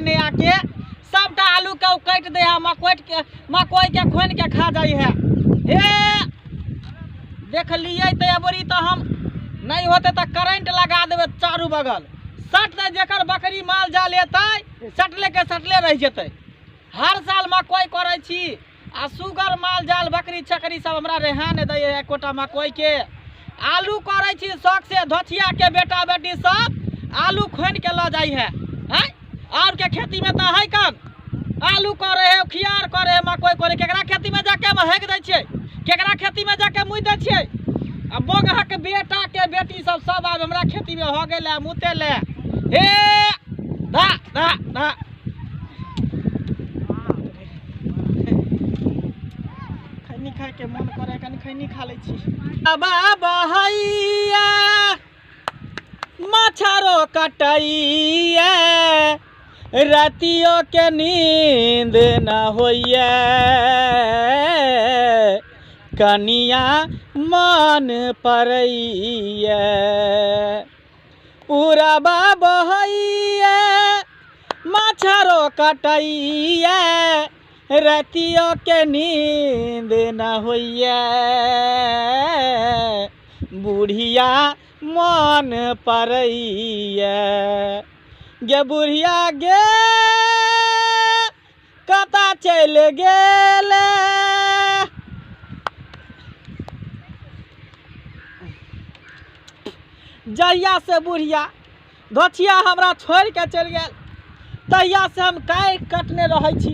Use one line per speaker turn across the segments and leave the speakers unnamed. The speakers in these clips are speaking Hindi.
ने आके सबटा आलू के काट दे है, मकई के खोन के खा जाई है। हे देख लिए तो बोरी तो हम नहीं होते तो करंट लगा देवे चारू बगल, सट दे जेकर बकरी माल जाल लेते सटले के सटले रह जेते। हर साल मकई करे छी आ सुगर माल जाल बकरी छकरी सब हमरा रेहा ने दे है कोटा मकई के। आलू करे छी शौक से, धोथिया के बेटा बेटी सब आलू खोन के ला जाई है। और के खेती में तो है कम आलू करे है, खियार करे है, मकई करे, केकरा खेती में जाके महक दै छियै, केकरा खेती में जाके मुँह दै छियै। अब बोगहा के बेटा के बेटी सब आब हमरा खेती में हो गेल मुते ले। हे धा धा धा खैनी खाए के मन करे, कनी खैनी खा ले छी। बाबा हैया मछारो कटैया, रातियों के नींद न होइया, कनिया मन परैया। पूरा बाबा हैया मछारो कटैया, रातियों के नींद न होइया, बुढ़िया मन परैया। गे बुढ़िया गे कता चल गेले, जहिया से बुढ़िया धोथिया हमरा छोड़ के चल गेल तहिया से हम काटि कटने रहे छी।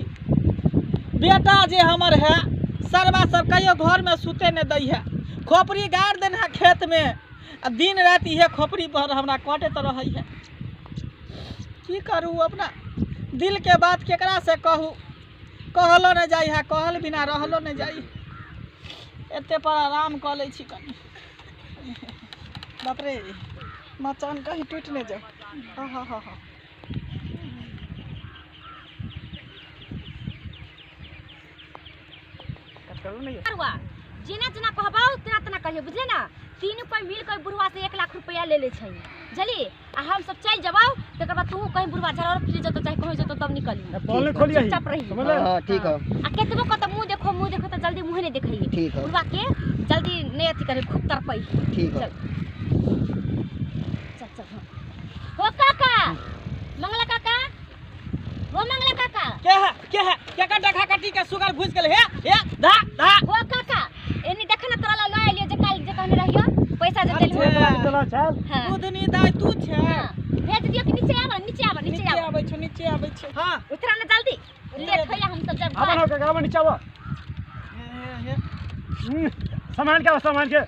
बेटा जे हमर है सरवा सब कहियो घर में सुते नहीं दै है, खोपड़ी गाड़ देने है खेत में, दिन रात इहे खोपड़ी पर हमरा काटे तो रही है। की करूँ अपना दिल के बात केकरा से कहूँ, कहलो नहीं जाई है, कहल बिना रहलो नहीं जाई। एते पर आराम कर ले छी कनी। बाप रे मचान कहीं टूट नहीं जाओ। हाँ हाँ हाँ हाँ
जेना जेना कहबाऊ तेना तेना कहिए, बुझले ना। तीन कोई मिल कोई बुढ़वा से 1 लाख रुपया ले छै बुझली, आ हम सब चल जबाऊ तकर बाद तू कहीं बुढ़वा झर फिर जतो चाहे कहीं जतो तब निकली
बोलने खोलिए
चुपचाप रही।
हां ठीक है।
आ केतबो कत मुंह देखो तो जल्दी मुंह नहीं देखइए, बुढ़वा के जल्दी नहीं अथी करे, खूब तरपई।
ठीक है
चल चल हो काका, मंगला काका, हो मंगला काका।
के है क्या का डखा कटी के सुगर घुस गेल है। हे धा धा
हो काका एनी देख ना तोरा ला ले लियो जे काल जे कहने रहियो पैसा जे देलु।
चलो चल
दूधनी दाई तू छे,
भेज दियो कि नीचे आब
नीचे आबै छै। हां
उतरा ना जल्दी, लेट होइया हम सब जब
आवन हो के नीचे आवा। सामान के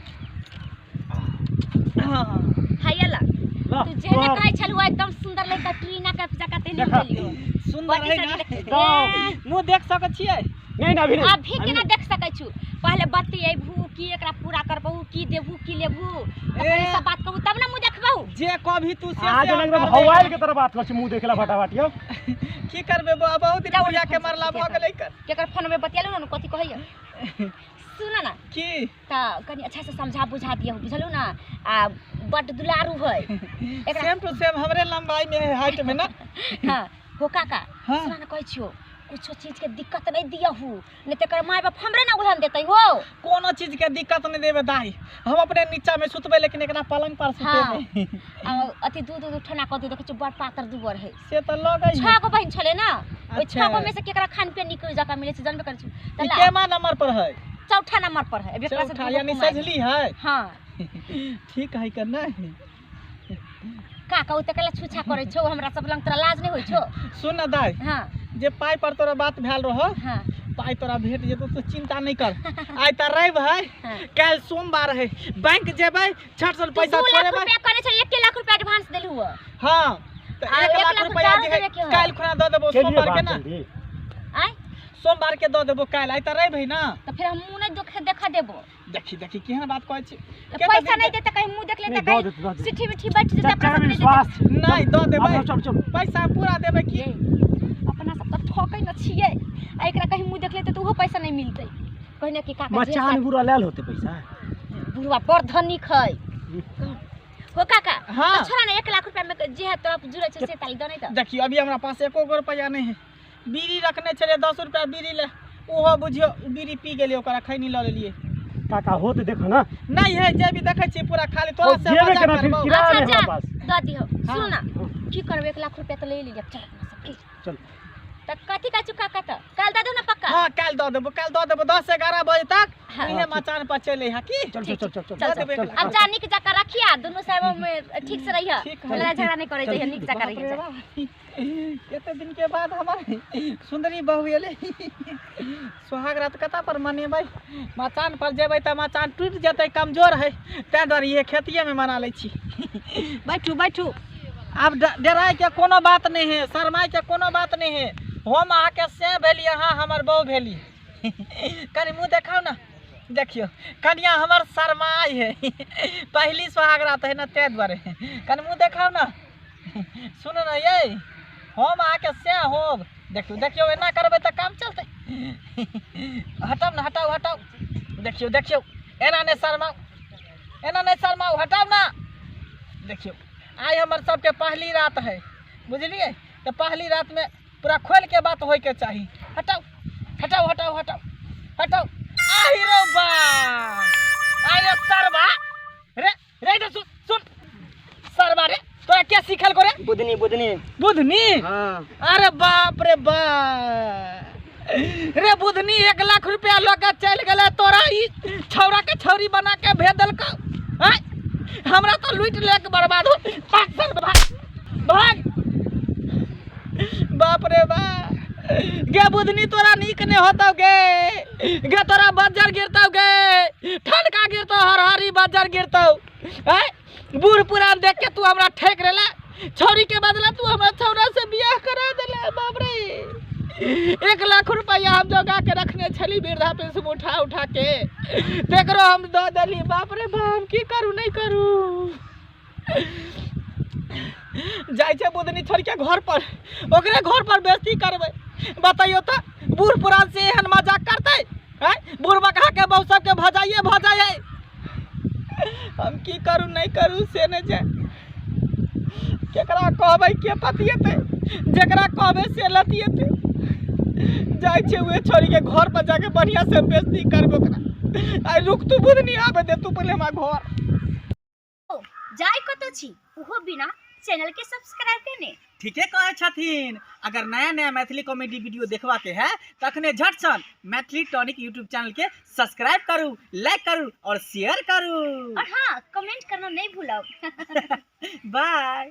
हां
हायला तू जेने कहै छलु एकदम सुंदर लड़का ट्रीना के जका तेने बोलियो।
सुंदर है ना, मुंह देख सकै छियै
नहीं ना
अभी केना देख सकै छु, पहले बतियैबू की एकरा पूरा करबहू की देबू की लेबू, अपने सब बात कहू तब ना मुंह देखबहू।
जे कभी तू से
आज एकदम हवाइल के तरह बात कर छी, मुंह देखला फटाफटियो
की करबे बहुत दिन बुढ़िया के मरला भ गेलै कर
केकर फोन में बतियालू ना कथि कहैया। सुना ना
की
त कनी अच्छा से समझा बुझा दियौ, बुझलू ना। आ बड दुलारू है
एकरा सेम टू सेम हमरे लंबाई में है, हाइट में ना।
हां हो काका सुना ना कहै छियो कुछ चीज के दिक्कत नहीं दियहू, नहीं तो कर माय बाप हमरे ना उड़न देतै हो।
कोनो चीज के दिक्कत नहीं देबे दाई, हम अपने नीचा में सुतबे लेकिन एकरा पलंग पर सुतेबे।
हां अति दूध उठना क दे, देखै छ बड़ पातर दुबर है
से त लगै है।
6 गो बहन छले ना, ओइ 6 गो में से केकरा खान पे निकल जका मिले छ जानबे करै छु।
त केमा नंबर पर है?
चौथा नंबर पर है। अबे क्लास
यानी सजली है।
हां
ठीक है करना है
काका उ तकला छुछा करे छौ, हमरा सब लंग तोरा लाज नहीं होय छौ।
सुन ना दाई,
हां
जे पाई पर तोरा बात भेल रहो,
हां
पाई तोरा भेट जेतो तो चिंता नहीं कर। आइ त रवि है, कल सोमवार है, बैंक जेबै छठ सौ पैसा छोड़ेबै।
2 लाख रुपया करे छ, 1 लाख रुपया एडवांस देलु ह।
हां त 1 लाख रुपया जे कल खुना द देबो सोमवार के ना।
आइ
सोमवार के द देबो कल। आइ त रवि है ना,
त फिर हम मुंह नहीं देखा देबो।
देखी केहन बात कहै छी।
पैसा नहीं देते कहीं मुंह देख लेते कहीं सिठी मिठी बैठ जेते अपना सब
नहीं द देबै पैसा पूरा देबै की।
अपना सब त ठोकै न छियै, आ एकरा कहीं मुंह देख लेते त उहो पैसा नहीं मिलतै। कहने कि काका
मचान बुरा लेल होते पैसा,
बुढ़वा बड़ धनिक है। हो काका
हाँ।
तो छोड़ा ना 1 लाख रुपया में जे है तोरा जुड़े छे से ताली दो नहीं तो
देखियो अभी हमरा पास एको गो रुपया नहीं है। बीड़ी रखने चले 10 रुपया बीड़ी ले, ओहो बुझियो बीड़ी पी गेलिए, ओकरा खैनी लऽ लेलिए।
काका हो तो देखो ना।
नहीं है जे भी देखै छी पूरा खाली तोरा से
जेबे
मजाक
केना फिर
करबौ।
किराया
अच्छा
नहीं
जा
हमारे पास।
दो दियो
हाँ।
सुन ना की करबे 1 लाख रुपया तो ले लिया चल अपना सब
चल
त कथी का चुका का त काल दे दो ना पक्का
हाँ काल दऽ देबो, काल दऽ देबो 10-11 बजे तक।
हाँ।
इहे मचान पर चले हा की।
चल चल चल चल
चल
दऽ देबो
चल
1 लाख।
अब जा निक जका रखिया दोनों साइड में ठीक से रहिया
ठीक है।
लड़ाई झगड़ा नहीं करे
चल,
चाहिए निक जका
बाप रे
रहिया
बाप। केते दिन के बाद हमारे सुंदरी बहू एले। सुहाग रात कता पर मनेबै, मचान पर जेबै त मचान टूट जेतै, कमजोर है तै दुआरे ये खेतिए में मना लै छी। बैठू बैठू, अब डराय के कोनो बात नहीं है, शर्माय के कोनो बात नहीं है। हम अहाँ के से भेली, अहाँ हमर बहू भेली। कनी मुँह देखाओ ना, देखियो कनिया हमर शर्माय है। पहली सुहाग रात है ना तै दुआरे। कनी मुँह देखाओ ना। सुनो ना ये, हम अहाँ के से होब। देखियो देखियो एना करबै त काम चलतै। हटाओ ना, हटाओ हटाओ। देखियो देखियो एना नहीं शर्माओ, एना नहीं शर्माओ, हटाओ ना। देखियो आज हमर सबके पहली रात है, बुझलिए? तो पहली रात में पूरा खोल के बात होय के चाहिए। हटाओ हटाओ हटाओ हटाओ हटाओ। आई रे बा, आई रे सरबा रे रे रे, सुन सुन सरबा रे, तोरा क्या सीखल को रे?
बुधनी बुधनी।
बुधनी?
हाँ
अरे बाप रे बा रे, बुधनी 1 लाख रुपया लगा चल गए तोरा, ई छौरा के छौरी बना के भेज देलका। हैं? हमरा तो लूट ले के बर्बाद हो। भाग सर भाग भाग। बाप रे बा गे बुधनी, तोरा नीक नहीं होता गे तोरा बज्जर गिरता गे, ठनका गिरता, हरहरी बज्जर गिरता। हैं? बूढ़ पुरान देख के तू हमरा ठेक रेला, छौरी के बदला तू हमरा छौरा से बियाह करा देला। बाप रे 1 लाख रुपया हम जोगा के रखने छली वृद्धा पेंशन उठा उठा के, तेकरो हम दऽ देली। बाप रे बाप, की करू नहीं करू। जाय छै बुधनी छोड़ के घर पर, ओकरे घर पर बेइज्जती करबै। बताइयो तो बूढ़ पुरान से एहन मजाक करते हैं? बूढ़ बकहा के बहु सबके भजाइए भजाइए। हम की करू नहीं करू से नहीं जाए। केकरा कहबै के पतियेते, जेकरा कहबै से लतियेते। जाय छै उहे छोरी के घर पर जाके बढ़िया से बेइज्जती करबै ओकरा। आई रुक तू बुधनी, आबे दे तू पहले हमरा घर।
जाय कतो छी उहो बिना चैनल के सब्सक्राइब करने।
ठीके कहे छथिन। अगर नया नया मैथिली कॉमेडी वीडियो देखवा के है तखने झट सन मैथिली टॉनिक यूट्यूब चैनल के सब्सक्राइब करू, लाइक करू और शेयर करू।
और हाँ कमेंट करना नहीं भूलो।
बाय।